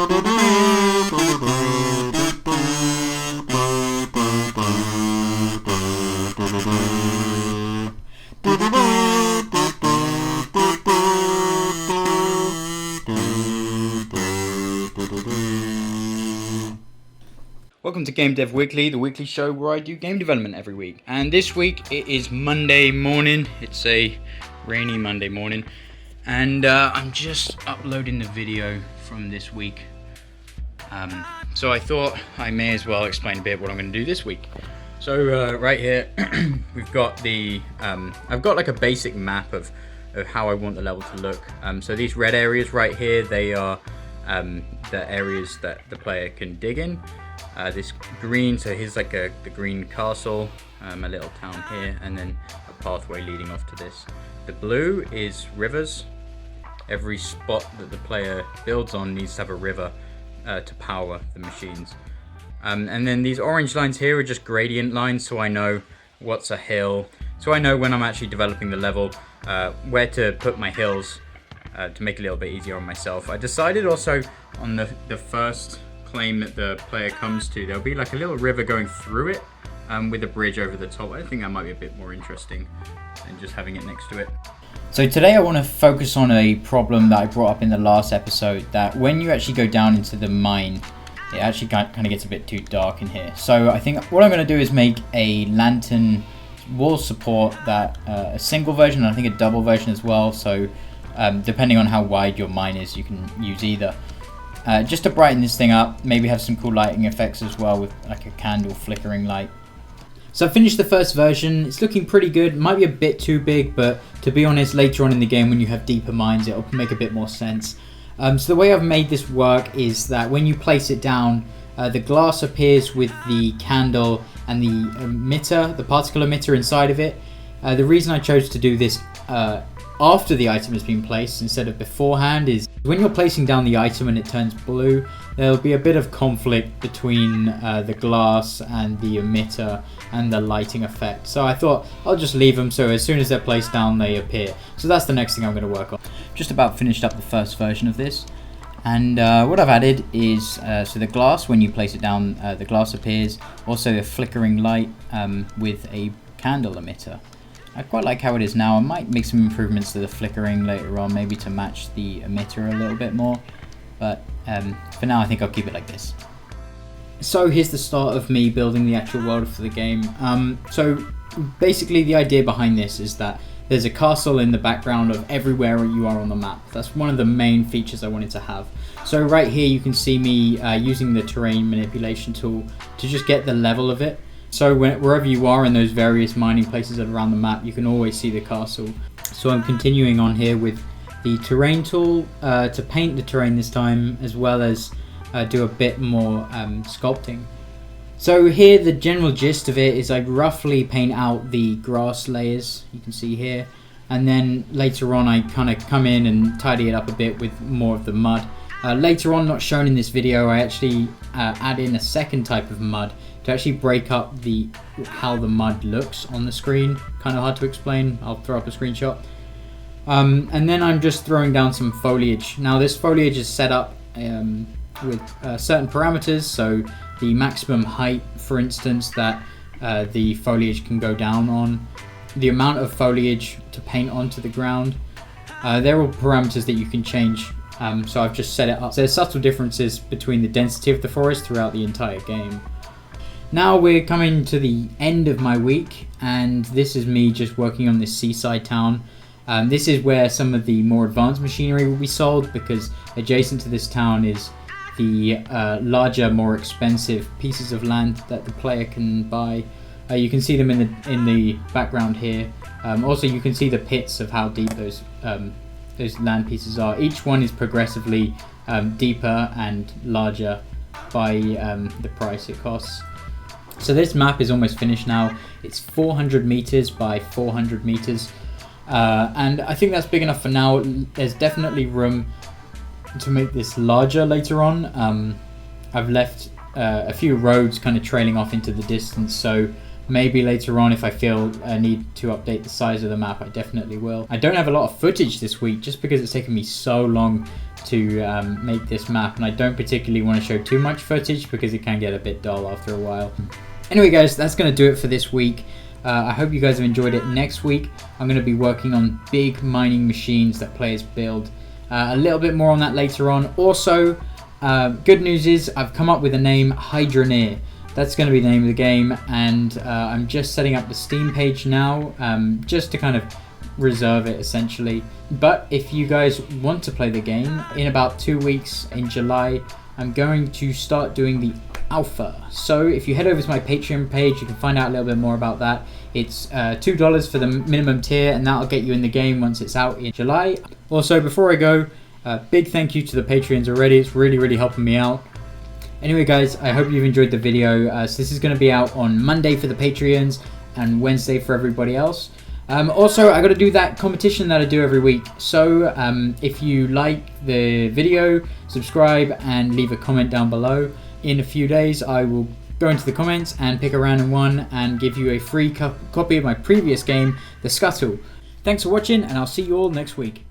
Welcome to Game Dev Weekly, the weekly show where I do game development every week. And this week it is Monday morning. It's a rainy Monday morning. And I'm just uploading the video from this week. So I thought I may as well explain a bit what I'm going to do this week. So right here, we've got the, I've got like a basic map of how I want the level to look. So these red areas right here, they are the areas that the player can dig in. This green, so here's like the green castle, a little town here, and then a pathway leading off to this. The blue is rivers. Every spot that the player builds on needs to have a river to power the machines. And then these orange lines here are just gradient lines, so I know what's a hill. So I know when I'm actually developing the level where to put my hills to make it a little bit easier on myself. I decided also on the first claim that the player comes to, there'll be like a little river going through it with a bridge over the top. I think that might be a bit more interesting than just having it next to it. So today I want to focus on a problem that I brought up in the last episode, that when you actually go down into the mine, it actually kind of gets a bit too dark in here. So I think what I'm going to do is make a lantern wall support that a single version and I think a double version as well. So depending on how wide your mine is, you can use either. Just to brighten this thing up, maybe have some cool lighting effects as well with like a candle flickering light. So I finished the first version. It's looking pretty good. Might be a bit too big, but to be honest, later on in the game when you have deeper mines, it'll make a bit more sense. So the way I've made this work is that when you place it down, the glass appears with the candle and the emitter, the particle emitter inside of it. The reason I chose to do this after the item has been placed instead of beforehand is when you're placing down the item and it turns blue, there'll be a bit of conflict between the glass and the emitter and the lighting effect. So I thought I'll just leave them so as soon as they're placed down they appear. So that's the next thing I'm going to work on. Just about finished up the first version of this, and what I've added is so the glass, when you place it down, the glass appears, also a flickering light with a candle emitter. I quite like how it is now. I might make some improvements to the flickering later on, maybe to match the emitter a little bit more, but for now I think I'll keep it like this. So here's the start of me building the actual world for the game. So basically the idea behind this is that there's a castle in the background of everywhere you are on the map. That's one of the main features I wanted to have. So right here you can see me using the terrain manipulation tool to just get the level of it. So wherever you are in those various mining places around the map, you can always see the castle. So I'm continuing on here with the terrain tool to paint the terrain this time, as well as do a bit more sculpting. So here the general gist of it is I roughly paint out the grass layers, you can see here, and then later on I kind of come in and tidy it up a bit with more of the mud. Later on, not shown in this video, I actually add in a second type of mud to actually break up how the mud looks on the screen. Kind of hard to explain. I'll throw up a screenshot. And then I'm just throwing down some foliage. Now this foliage is set up with certain parameters, so the maximum height, for instance, that the foliage can go down on, the amount of foliage to paint onto the ground. They're all parameters that you can change. So I've just set it up. So there's subtle differences between the density of the forest throughout the entire game. Now we're coming to the end of my week, and this is me just working on this seaside town. This is where some of the more advanced machinery will be sold, because adjacent to this town is the larger, more expensive pieces of land that the player can buy. You can see them in the background here. Also, you can see the pits of how deep those land pieces are. Each one is progressively deeper and larger by the price it costs. So this map is almost finished now. It's 400 meters by 400 meters. And I think that's big enough for now. There's definitely room to make this larger later on. I've left a few roads kind of trailing off into the distance, so Maybe later on, if I feel a need to update the size of the map, I definitely will. I don't have a lot of footage this week just because it's taken me so long to make this map, and I don't particularly want to show too much footage because it can get a bit dull after a while. Anyway guys, that's going to do it for this week. I hope you guys have enjoyed it. Next week I'm going to be working on big mining machines that players build. A little bit more on that later on. Also, good news is I've come up with a name, Hydroneer. That's going to be the name of the game, and I'm just setting up the Steam page now, just to kind of reserve it essentially. But if you guys want to play the game, in about 2 weeks in July, I'm going to start doing the alpha. So if you head over to my Patreon page, you can find out a little bit more about that. It's $2 for the minimum tier, and that'll get you in the game once it's out in July. Also, before I go, big thank you to the Patreons already. It's really helping me out. Anyway guys, I hope you've enjoyed the video. So this is going to be out on Monday for the Patreons and Wednesday for everybody else. Also, I got to do that competition that I do every week. So if you like the video, subscribe and leave a comment down below. In a few days I will go into the comments and pick a random one and give you a free copy of my previous game, The Scuttle. Thanks for watching, and I'll see you all next week.